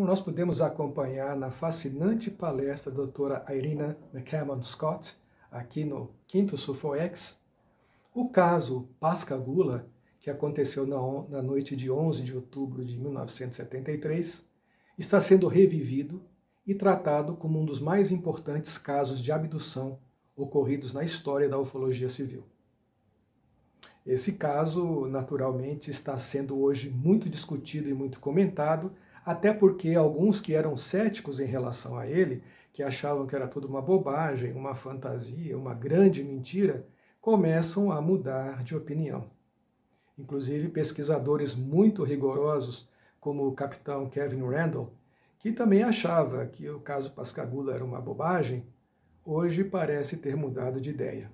nós pudemos acompanhar na fascinante palestra da doutora Irina Scott, aqui no 5º SUFOEX, o caso Pascagoula, que aconteceu na noite de 11 de outubro de 1973, está sendo revivido e tratado como um dos mais importantes casos de abdução ocorridos na história da ufologia civil. Esse caso, naturalmente, está sendo hoje muito discutido e muito comentado, até porque alguns que eram céticos em relação a ele, que achavam que era tudo uma bobagem, uma fantasia, uma grande mentira, começam a mudar de opinião. Inclusive pesquisadores muito rigorosos, como o capitão Kevin Randall, que também achava que o caso Pascagoula era uma bobagem, hoje parece ter mudado de ideia.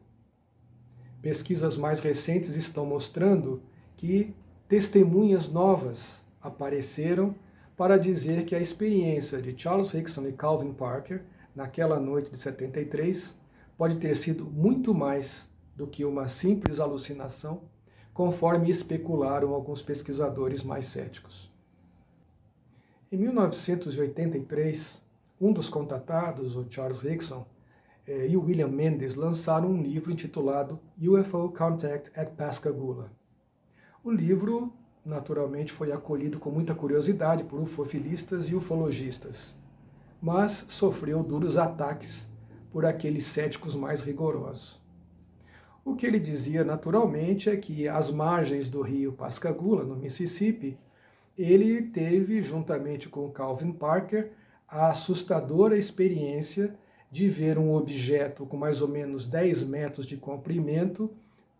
Pesquisas mais recentes estão mostrando que testemunhas novas apareceram para dizer que a experiência de Charles Hickson e Calvin Parker naquela noite de 73 pode ter sido muito mais do que uma simples alucinação, conforme especularam alguns pesquisadores mais céticos. Em 1983, um dos contatados, o Charles Hickson, e o William Mendes lançaram um livro intitulado UFO Contact at Pascagoula. O livro, naturalmente, foi acolhido com muita curiosidade por ufofilistas e ufologistas, mas sofreu duros ataques por aqueles céticos mais rigorosos. O que ele dizia, naturalmente, é que às margens do rio Pascagoula, no Mississippi, ele teve, juntamente com Calvin Parker, a assustadora experiência de ver um objeto com mais ou menos 10 metros de comprimento,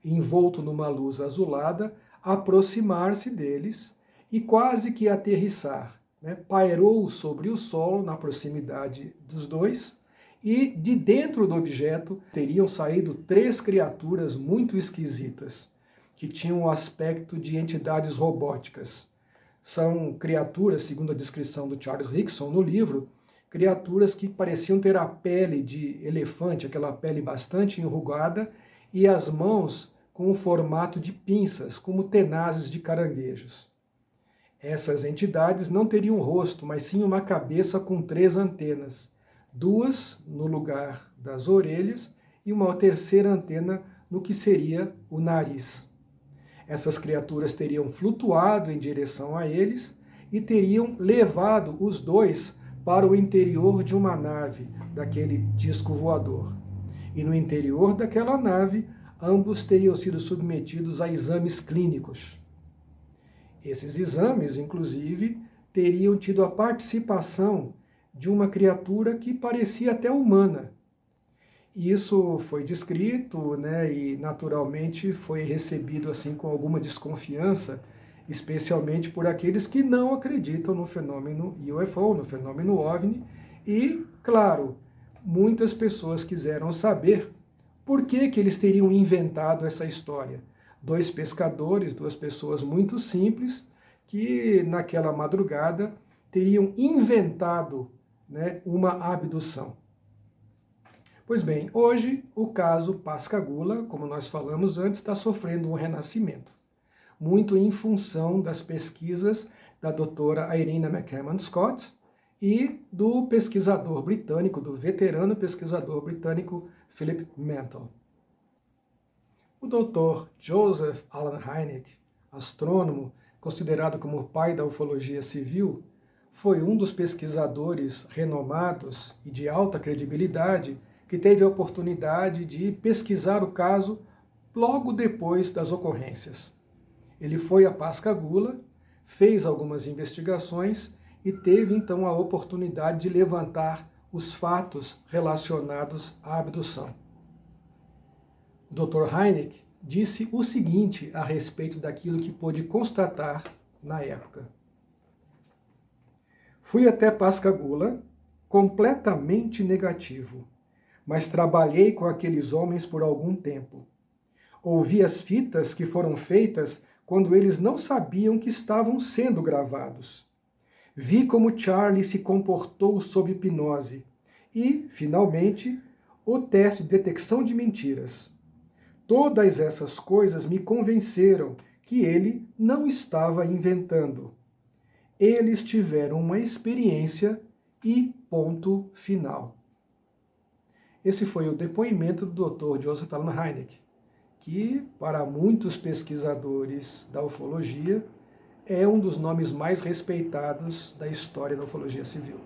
envolto numa luz azulada, aproximar-se deles e quase que aterrissar. Pairou sobre o solo, na proximidade dos dois, e de dentro do objeto teriam saído 3 criaturas muito esquisitas, que tinham o aspecto de entidades robóticas. São criaturas, segundo a descrição do Charles Hickson no livro, criaturas que pareciam ter a pele de elefante, aquela pele bastante enrugada, e as mãos com o formato de pinças, como tenazes de caranguejos. Essas entidades não teriam rosto, mas sim uma cabeça com 3 antenas, 2 no lugar das orelhas e uma terceira antena no que seria o nariz. Essas criaturas teriam flutuado em direção a eles e teriam levado os dois para o interior de uma nave, daquele disco voador. E no interior daquela nave, ambos teriam sido submetidos a exames clínicos. Esses exames, inclusive, teriam tido a participação de uma criatura que parecia até humana. Isso foi descrito, e naturalmente foi recebido assim com alguma desconfiança, especialmente por aqueles que não acreditam no fenômeno UFO, no fenômeno OVNI, e, claro, muitas pessoas quiseram saber por que eles teriam inventado essa história. 2 pescadores, 2 pessoas muito simples, que naquela madrugada teriam inventado uma abdução. Pois bem, hoje o caso Pascagoula, como nós falamos antes, está sofrendo um renascimento, muito em função das pesquisas da doutora Irina Scott e do pesquisador britânico, do veterano pesquisador britânico Philip Mantle. O doutor Joseph Allen Hynek, astrônomo, considerado como o pai da ufologia civil, foi um dos pesquisadores renomados e de alta credibilidade que teve a oportunidade de pesquisar o caso logo depois das ocorrências. Ele foi a Pascagoula, fez algumas investigações e teve então a oportunidade de levantar os fatos relacionados à abdução. O Dr. Hynek disse o seguinte a respeito daquilo que pôde constatar na época. Fui até Pascagoula completamente negativo, mas trabalhei com aqueles homens por algum tempo. Ouvi as fitas que foram feitas quando eles não sabiam que estavam sendo gravados. Vi como Charlie se comportou sob hipnose e, finalmente, o teste de detecção de mentiras. Todas essas coisas me convenceram que ele não estava inventando. eles tiveram uma experiência e ponto final. Esse foi o depoimento do Dr. Joseph Allen Hynek, que para muitos pesquisadores da ufologia é um dos nomes mais respeitados da história da ufologia civil.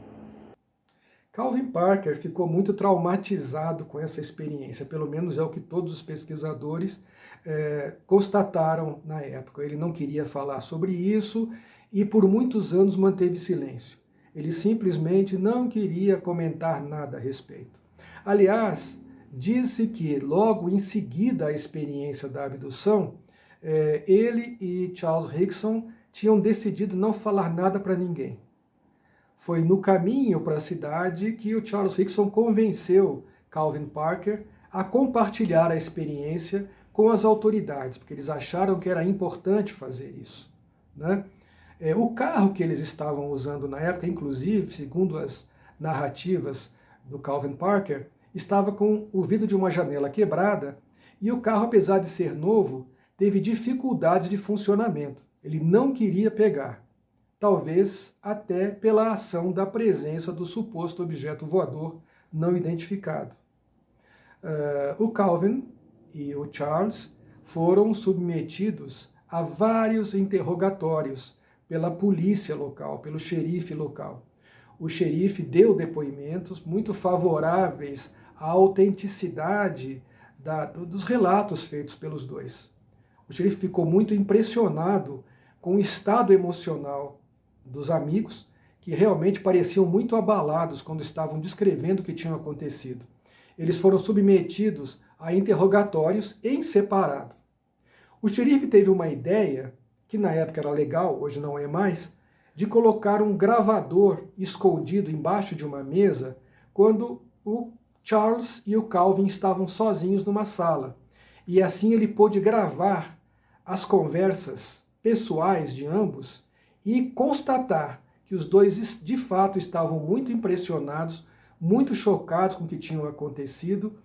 Calvin Parker ficou muito traumatizado com essa experiência, pelo menos é o que todos os pesquisadores constataram na época. Ele não queria falar sobre isso e por muitos anos manteve silêncio. Ele simplesmente não queria comentar nada a respeito. Aliás, disse que logo em seguida à experiência da abdução, ele e Charles Hickson tinham decidido não falar nada para ninguém. Foi no caminho para a cidade que o Charles Hickson convenceu Calvin Parker a compartilhar a experiência com as autoridades, porque eles acharam que era importante fazer isso, né? O carro que eles estavam usando na época, inclusive, segundo as narrativas do Calvin Parker, estava com o vidro de uma janela quebrada e o carro, apesar de ser novo, teve dificuldades de funcionamento. Ele não queria pegar, talvez até pela ação da presença do suposto objeto voador não identificado. O Calvin e o Charles foram submetidos a vários interrogatórios pela polícia local, pelo xerife local. O xerife deu depoimentos muito favoráveis à autenticidade dos relatos feitos pelos dois. O xerife ficou muito impressionado com o estado emocional dos amigos, que realmente pareciam muito abalados quando estavam descrevendo o que tinha acontecido. Eles foram submetidos a interrogatórios em separado. O xerife teve uma ideia, que na época era legal, hoje não é mais, de colocar um gravador escondido embaixo de uma mesa quando o Charles e o Calvin estavam sozinhos numa sala. E assim ele pôde gravar as conversas pessoais de ambos e constatar que os dois de fato estavam muito impressionados, muito chocados com o que tinha acontecido,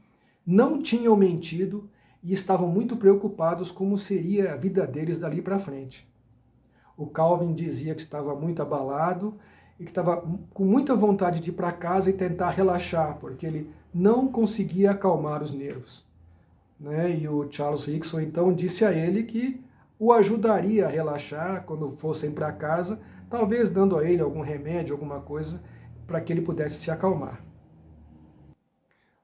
não tinham mentido e estavam muito preocupados como seria a vida deles dali para frente. O Calvin dizia que estava muito abalado e que estava com muita vontade de ir para casa e tentar relaxar, porque ele não conseguia acalmar os nervos, né? E o Charles Hickson então disse a ele que o ajudaria a relaxar quando fossem para casa, talvez dando a ele algum remédio, alguma coisa, para que ele pudesse se acalmar.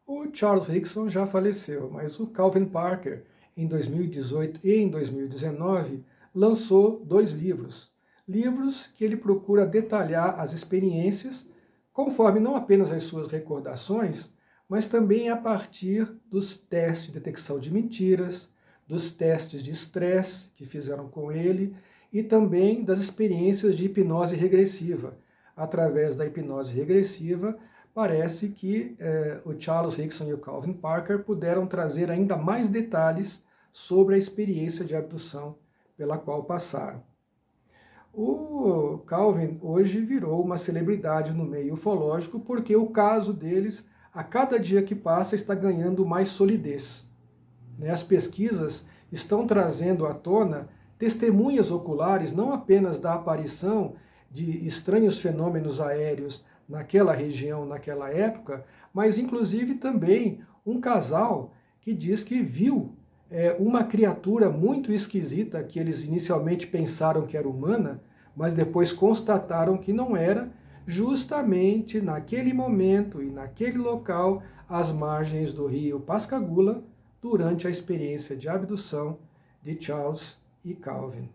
O Charles Hickson já faleceu, mas o Calvin Parker, em 2018 e em 2019, lançou 2 livros. Livros que ele procura detalhar as experiências, conforme não apenas as suas recordações, mas também a partir dos testes de detecção de mentiras, dos testes de estresse que fizeram com ele e também das experiências de hipnose regressiva. Através da hipnose regressiva, parece que o Charles Hickson e o Calvin Parker puderam trazer ainda mais detalhes sobre a experiência de abdução pela qual passaram. O Calvin hoje virou uma celebridade no meio ufológico porque o caso deles, a cada dia que passa, está ganhando mais solidez. As pesquisas estão trazendo à tona testemunhas oculares não apenas da aparição de estranhos fenômenos aéreos naquela região, naquela época, mas inclusive também um casal que diz que viu uma criatura muito esquisita que eles inicialmente pensaram que era humana, mas depois constataram que não era, justamente naquele momento e naquele local, às margens do rio Pascagoula, durante a experiência de abdução de Charles e Calvin.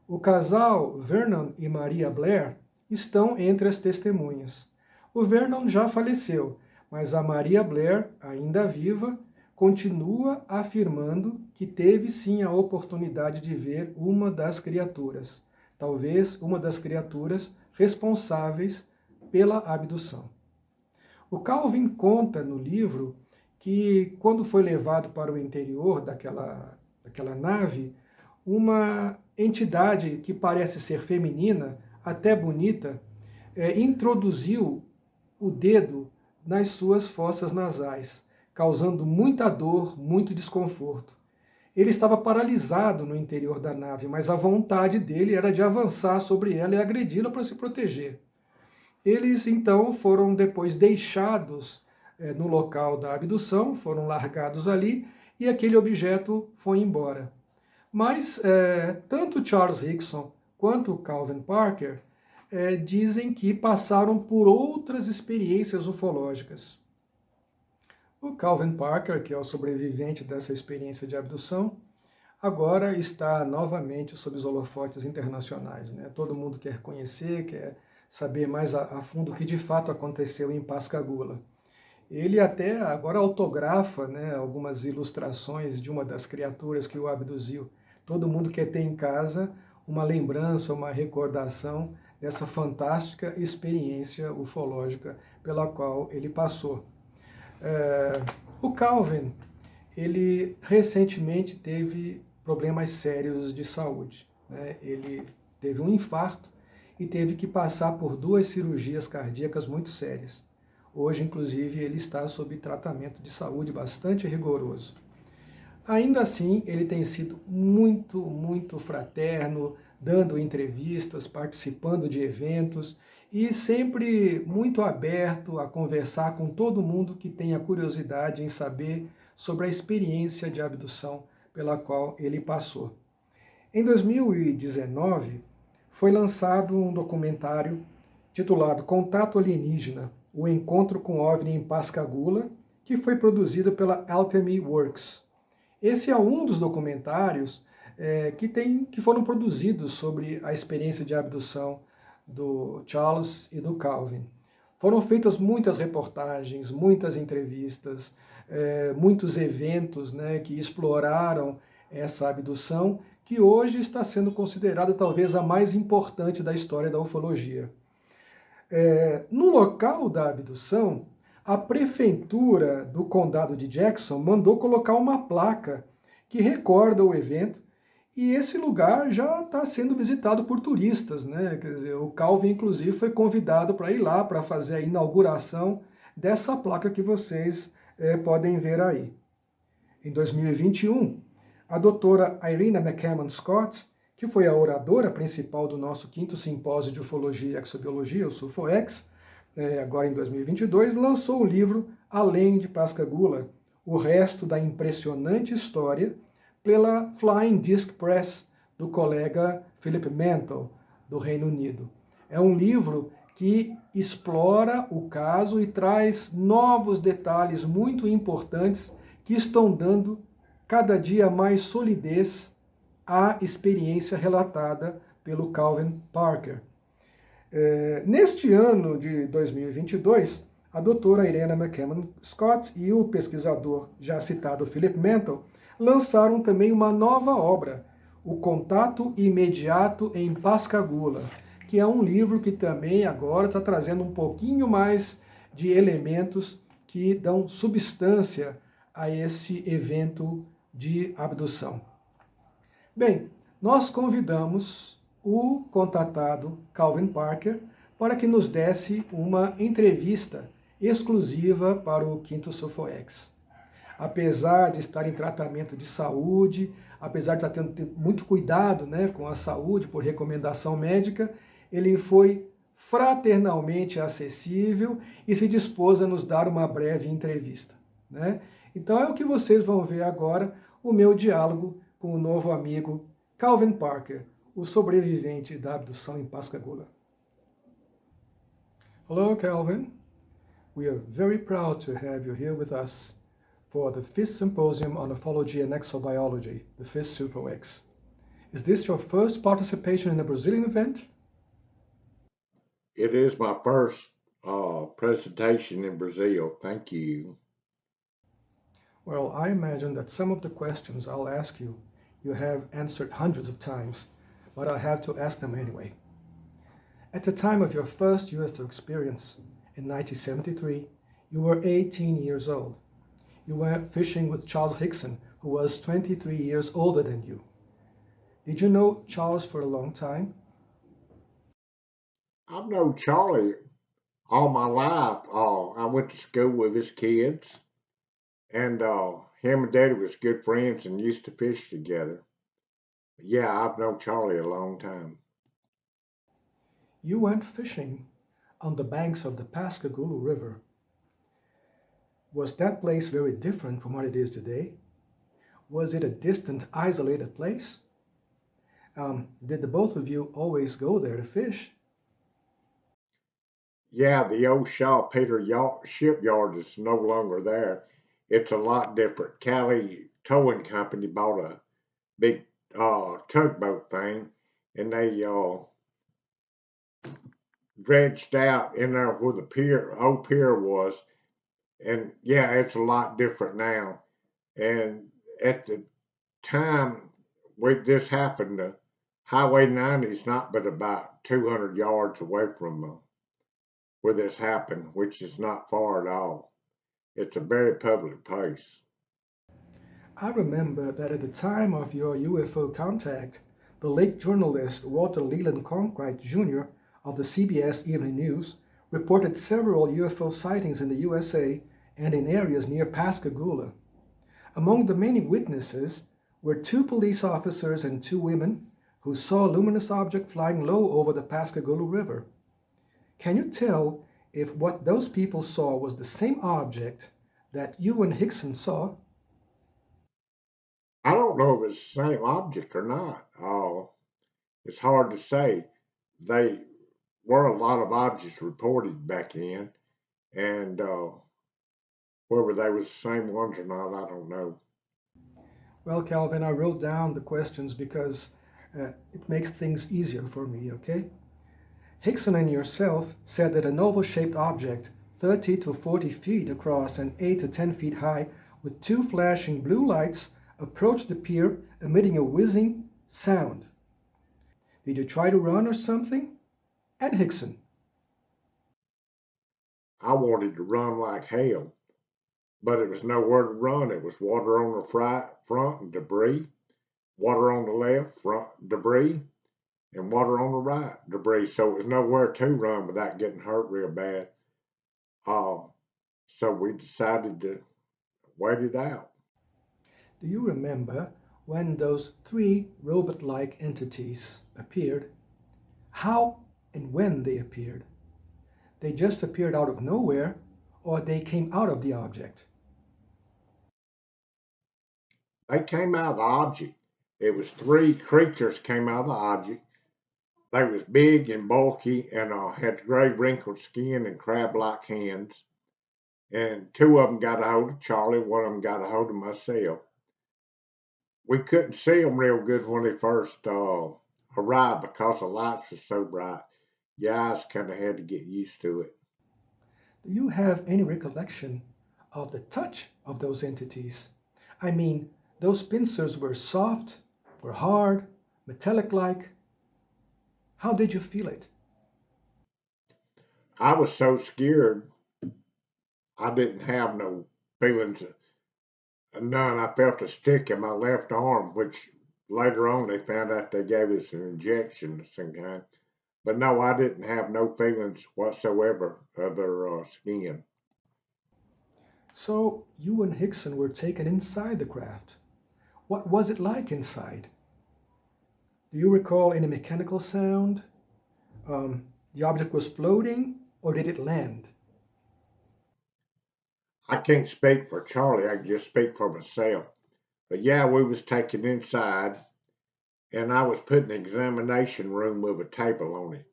O casal Vernon e Maria Blair estão entre as testemunhas. O Vernon já faleceu, mas a Maria Blair, ainda viva, continua afirmando que teve sim a oportunidade de ver uma das criaturas, talvez uma das criaturas responsáveis pela abdução. O Calvin conta no livro que quando foi levado para o interior daquela nave, uma entidade que parece ser feminina, até bonita, introduziu o dedo nas suas fossas nasais, causando muita dor, muito desconforto. ele estava paralisado no interior da nave, mas a vontade dele era de avançar sobre ela e agredi-la para se proteger. Eles então foram depois deixados no local da abdução, foram largados ali e aquele objeto foi embora. Mas tanto Charles Hickson quanto Calvin Parker dizem que passaram por outras experiências ufológicas. O Calvin Parker, que é o sobrevivente dessa experiência de abdução, agora está novamente sob os holofotes internacionais, né? Todo mundo quer conhecer, quer saber mais a fundo o que de fato aconteceu em Pascagoula. Ele até agora autografa, né, algumas ilustrações de uma das criaturas que o abduziu. Todo mundo quer ter em casa uma lembrança, uma recordação dessa fantástica experiência ufológica pela qual ele passou. O Calvin, ele recentemente teve problemas sérios de saúde, né? Ele teve um infarto e teve que passar por 2 cirurgias cardíacas muito sérias. Hoje, inclusive, ele está sob tratamento de saúde bastante rigoroso. Ainda assim, ele tem sido muito, muito fraterno, dando entrevistas, participando de eventos e sempre muito aberto a conversar com todo mundo que tenha curiosidade em saber sobre a experiência de abdução pela qual ele passou. Em 2019, foi lançado um documentário titulado Contato Alienígena, o encontro com OVNI em Pascagoula, que foi produzido pela Alchemy Works. Esse é um dos documentários que foram produzidos sobre a experiência de abdução do Charles e do Calvin. Foram feitas muitas reportagens, muitas entrevistas, muitos eventos, né, que exploraram essa abdução, que hoje está sendo considerada talvez a mais importante da história da ufologia. No local da abdução, a prefeitura do condado de Jackson mandou colocar uma placa que recorda o evento e esse lugar já está sendo visitado por turistas, né? Quer dizer, o Calvin, inclusive, foi convidado para ir lá para fazer a inauguração dessa placa que vocês podem ver aí. Em 2021, a doutora Irina McCammon Scott, que foi a oradora principal do nosso 5º Simpósio de Ufologia e Exobiologia, o SUFOEX, agora em 2022, lançou o livro Além de Pascagoula, o resto da impressionante história, pela Flying Disc Press, do colega Philip Mantle, do Reino Unido. É um livro que explora o caso e traz novos detalhes muito importantes que estão dando cada dia mais solidez à experiência relatada pelo Calvin Parker. Neste ano de 2022, a doutora Irena McCammon Scott e o pesquisador já citado Philip Mantle lançaram também uma nova obra, O Contato Imediato em Pascagoula, que é um livro que também agora está trazendo um pouquinho mais de elementos que dão substância a esse evento de abdução. Bem, nós convidamos o contatado Calvin Parker para que nos desse uma entrevista exclusiva para o 5º SUFOEX. Apesar de estar em tratamento de saúde, apesar de estar tendo muito cuidado, né, com a saúde por recomendação médica, ele foi fraternalmente acessível e se dispôs a nos dar uma breve entrevista, né? Então é o que vocês vão ver agora, o meu diálogo com o novo amigo Calvin Parker, o sobrevivente da abdução em Pascagoula. Hello, Calvin. We are very proud to have you here with us for the 5th Symposium on Ufology and Exobiology, the 5th SUFOEX. Is this your first participation in a Brazilian event? It is my first presentation in Brazil. Thank you. Well, I imagine that some of the questions I'll ask you, you have answered hundreds of times, but I have to ask them anyway. At the time of your first UFO experience, in 1973, you were 18 years old. You went fishing with Charles Hickson, who was 23 years older than you. Did you know Charles for a long time? I've known Charlie all my life. I went to school with his kids, and him and Daddy was good friends and used to fish together. Yeah, I've known Charlie a long time. You went fishing on the banks of the Pascagoula River. Was that place very different from what it is today? Was it a distant, isolated place? Did the both of you always go there to fish? Yeah, the old Shaw Peter shipyard is no longer there. It's a lot different. Cali Towing Company bought a big tugboat thing, and they dredged out in there where the old pier was. And yeah, it's a lot different now. And at the time this happened, Highway 90 is not but about 200 yards away from where this happened, which is not far at all. It's a very public place. I remember that at the time of your UFO contact, the late journalist Walter Leland Cronkite Jr. of the CBS Evening News reported several UFO sightings in the USA and in areas near Pascagoula. Among the many witnesses were two police officers and two women who saw a luminous object flying low over the Pascagoula River. Can you tell if what those people saw was the same object that you and Hickson saw? I don't know if it's the same object or not. It's hard to say. They were a lot of objects reported back in, and whether they was the same ones or not, I don't know. Well, Calvin, I wrote down the questions because it makes things easier for me, okay? Hickson and yourself said that an oval shaped object, 30 to 40 feet across and 8 to 10 feet high, with two flashing blue lights, approached the pier, emitting a whizzing sound. Did you try to run or something? And Hickson. I wanted to run like hell, but it was nowhere to run. It was water on the front and debris, water on the left, front debris, and water on the right, debris. So it was nowhere to run without getting hurt real bad. Uh, so we decided to wait it out. Do you remember when those three robot like entities appeared? How and when they appeared? They just appeared out of nowhere, or they came out of the object? They came out of the object. It was three creatures came out of the object. They was big and bulky and had gray wrinkled skin and crab-like hands. And two of them got a hold of Charlie. One of them got a hold of myself. We couldn't see them real good when they first arrived because the lights were so bright. Your eyes kind of had to get used to it. Do you have any recollection of the touch of those entities? I mean, those pincers were soft, were hard, metallic like. How did you feel it? I was so scared, I didn't have no feelings. None. I felt a stick in my left arm, which later on they found out they gave us an injection of some kind. But no, I didn't have no feelings whatsoever of their skin. So, you and Hickson were taken inside the craft. What was it like inside? Do you recall any mechanical sound? The object was floating, or did it land? I can't speak for Charlie. I can just speak for myself. But yeah, we was taken inside, and I was put in an examination room with a table on it.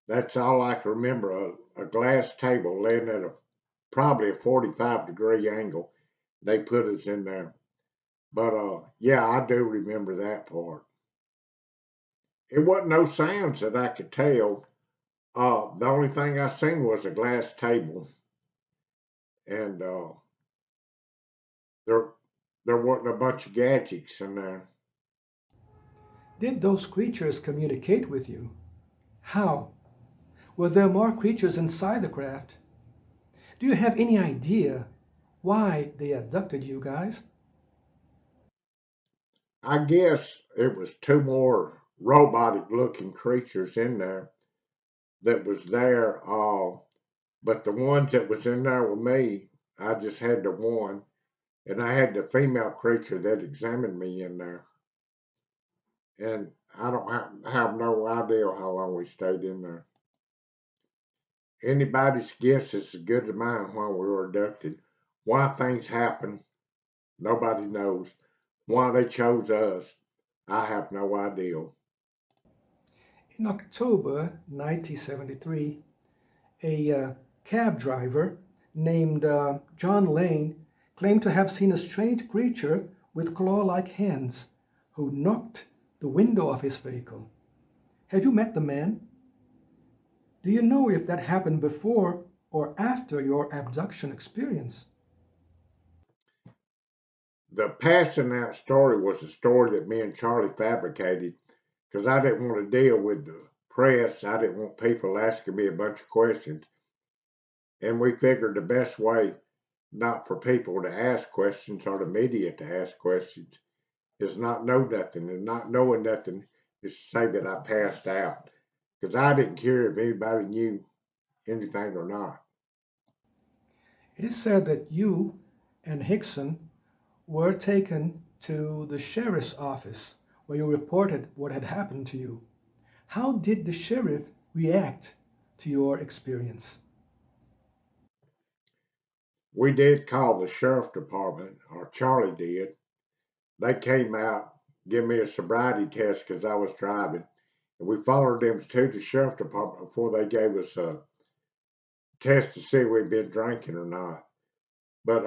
That's all I can remember. A glass table laying at probably a 45-degree angle. They put us in there. But yeah, I do remember that part. It wasn't no sounds that I could tell. The only thing I seen was a glass table, and there there wasn't a bunch of gadgets in there. Did those creatures communicate with you? How? Were there more creatures inside the craft? Do you have any idea why they abducted you guys? I guess it was two more robotic-looking creatures in there that was there. But the ones that was in there with me, I just had the one, and I had the female creature that examined me in there, and I don't have no idea how long we stayed in there. Anybody's guess is as good as mine why we were abducted. Why things happen, nobody knows. Why they chose us, I have no idea. In October 1973, a cab driver named John Lane claimed to have seen a strange creature with claw-like hands who knocked the window of his vehicle. Have you met the man? Do you know if that happened before or after your abduction experience? The passing out story was a story that me and Charlie fabricated because I didn't want to deal with the press. I didn't want people asking me a bunch of questions. And we figured the best way not for people to ask questions or the media to ask questions is not know nothing. And not knowing nothing is to say that I passed out because I didn't care if anybody knew anything or not. It is said that you and Hickson were taken to the sheriff's office where you reported what had happened to you. How did the sheriff react to your experience? We did call the sheriff department, or Charlie did. They came out, give me a sobriety test because I was driving, and we followed them to the sheriff department before they gave us a test to see if we'd been drinking or not. But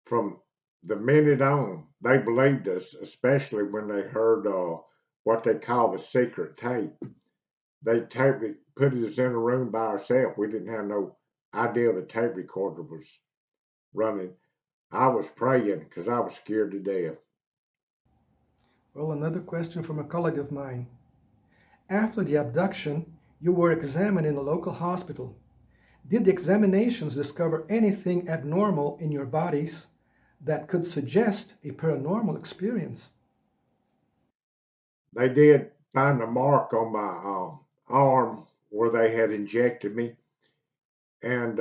from the minute on, they believed us, especially when they heard what they call the secret tape. They put us in a room by ourselves. We didn't have no idea the tape recorder was running. I was praying because I was scared to death. Well, another question from a colleague of mine. After the abduction, you were examined in a local hospital. Did the examinations discover anything abnormal in your bodies that could suggest a paranormal experience? They did find a mark on my arm where they had injected me, and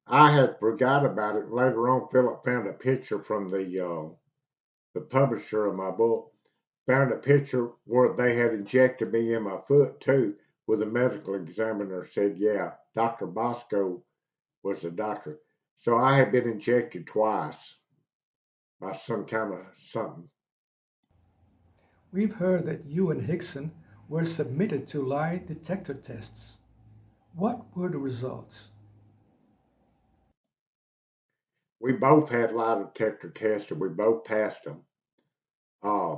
I had forgot about it. Later on, Philip found a picture from the publisher of my book. Found a picture where they had injected me in my foot too. With a medical examiner said, "Yeah, Dr. Bosco was the doctor." So I had been injected twice by some kind of something. We've heard that you and Hickson were submitted to lie detector tests. What were the results? We both had lie detector tests and we both passed them. Uh,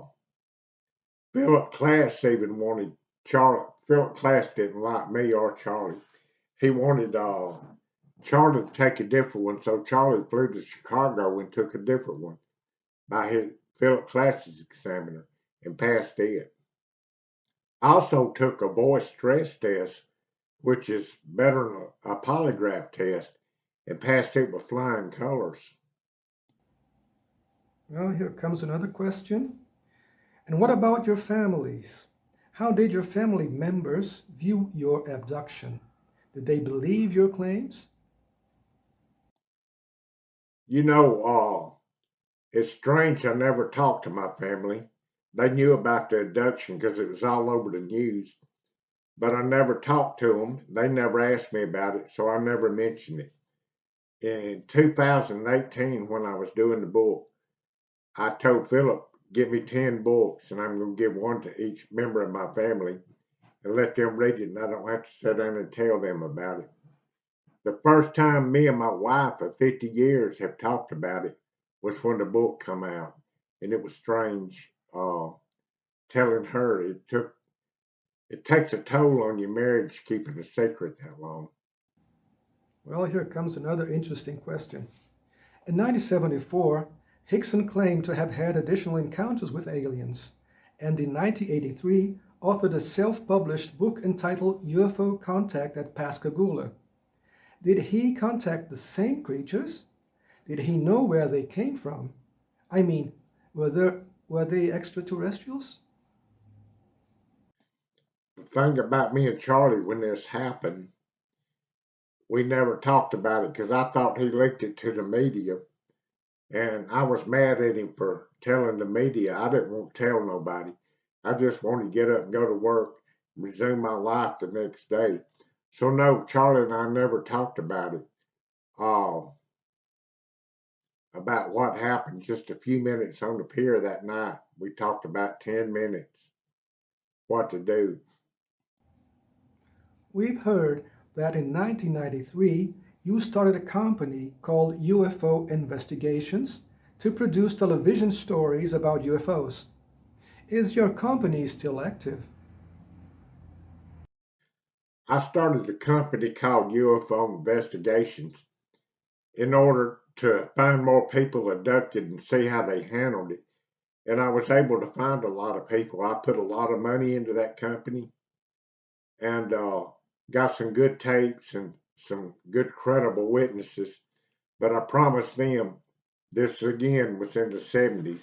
Philip Class even wanted Charlie. Philip Class didn't like me or Charlie. He wanted Charlie to take a different one, so Charlie flew to Chicago and took a different one by his Philip Class's examiner and passed it. I also took a voice stress test, which is better than a polygraph test, and passed it with flying colors. Well, here comes another question. And what about your families? How did your family members view your abduction? Did they believe your claims? You know, it's strange I never talked to my family. They knew about the abduction because it was all over the news, but I never talked to them. They never asked me about it, so I never mentioned it. In 2018, when I was doing the book, I told Philip, "Give me 10 books, and I'm going to give one to each member of my family and let them read it, and I don't have to sit down and tell them about it." The first time me and my wife of 50 years have talked about it was when the book come out, and it was strange telling her it takes a toll on your marriage keeping a secret that long. Well, here comes another interesting question. In 1974, Hickson claimed to have had additional encounters with aliens, and in 1983 authored a self-published book entitled UFO Contact at Pascagoula. Did he contact the same creatures? Did he know where they came from? I mean, were they extraterrestrials? The thing about me and Charlie when this happened, we never talked about it because I thought he leaked it to the media. And I was mad at him for telling the media. I didn't want to tell nobody. I just wanted to get up and go to work, resume my life the next day. So no, Charlie and I never talked uh, about what happened just a few minutes on the pier that night. We talked about 10 minutes what to do. We've heard that in 1993 you started a company called UFO Investigations to produce television stories about UFOs. Is your company still active? I started a company called UFO Investigations in order to find more people abducted and see how they handled it. And I was able to find a lot of people. I put a lot of money into that company and got some good tapes and some good credible witnesses. But I promised them, this again was in the 70s,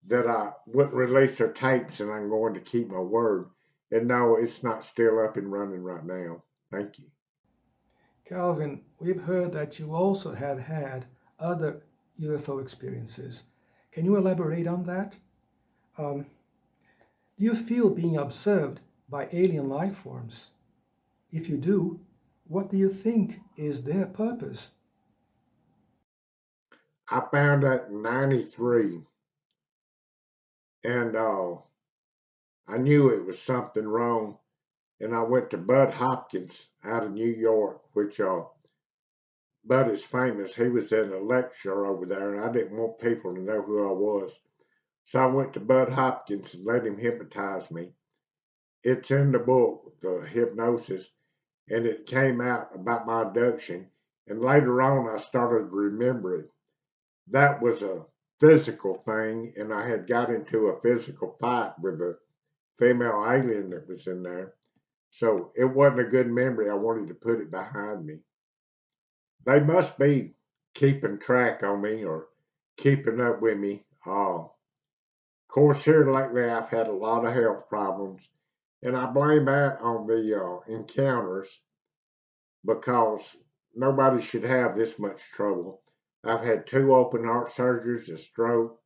that I wouldn't release their tapes and I'm going to keep my word. And no, it's not still up and running right now. Thank you. Calvin, we've heard that you also have had other UFO experiences. Can you elaborate on that? Um, do you feel being observed by alien life forms? If you do, what do you think is their purpose? I found out in 93 and I knew it was something wrong. And I went to Bud Hopkins out of New York, which Bud is famous. He was in a lecture over there, and I didn't want people to know who I was. So I went to Bud Hopkins and let him hypnotize me. It's in the book, the hypnosis, and it came out about my abduction. And later on, I started to remember it. That was a physical thing, and I had got into a physical fight with a female alien that was in there. So it wasn't a good memory. I wanted to put it behind me. They must be keeping track on me or keeping up with me. Of course, here lately I've had a lot of health problems, and I blame that on the encounters because nobody should have this much trouble. I've had 2 open heart surgeries, a stroke,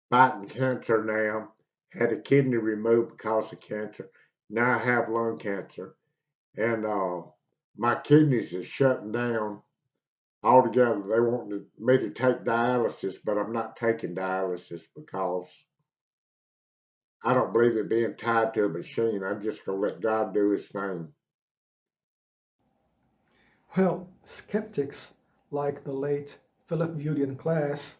fighting cancer now, had a kidney removed because of cancer. Now I have lung cancer, and my kidneys are shutting down altogether. They want me to take dialysis, but I'm not taking dialysis because I don't believe in being tied to a machine. I'm just going to let God do his thing. Well, skeptics like the late Philip Julian Klass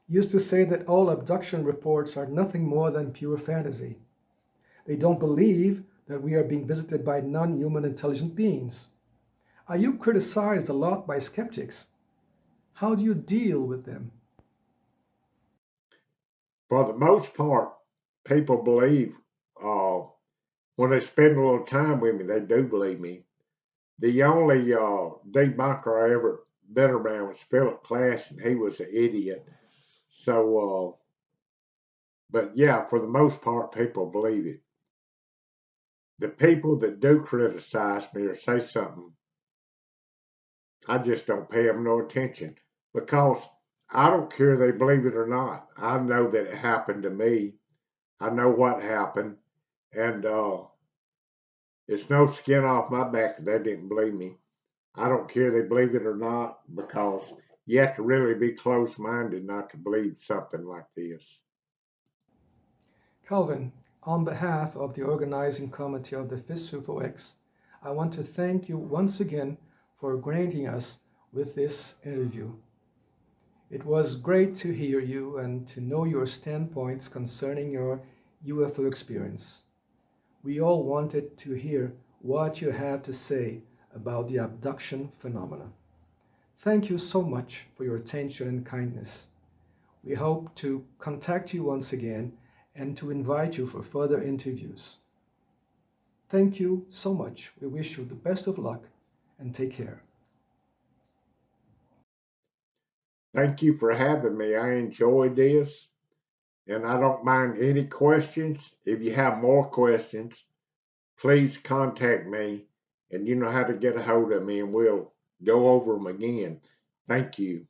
used to say that all abduction reports are nothing more than pure fantasy. They don't believe that we are being visited by non human intelligent beings. Are you criticized a lot by skeptics? How do you deal with them? For the most part, people believe uh, when they spend a little time with me, they do believe me. The only debunker I ever been around was Philip Class, and he was an idiot. So, but yeah, for the most part, people believe it. The people that do criticize me or say something, I just don't pay them no attention because I don't care if they believe it or not. I know that it happened to me. I know what happened, and it's no skin off my back if they didn't believe me. I don't care if they believe it or not because you have to really be close minded not to believe something like this. Calvin, on behalf of the organizing committee of the fifth SUFOEX, I want to thank you once again for granting us with this interview. It was great to hear you and to know your standpoints concerning your UFO experience. We all wanted to hear what you have to say about the abduction phenomena. Thank you so much for your attention and kindness. We hope to contact you once again and to invite you for further interviews. Thank you so much. We wish you the best of luck and take care. Thank you for having me. I enjoyed this and I don't mind any questions. If you have more questions, please contact me and you know how to get a hold of me and we'll go over them again. Thank you.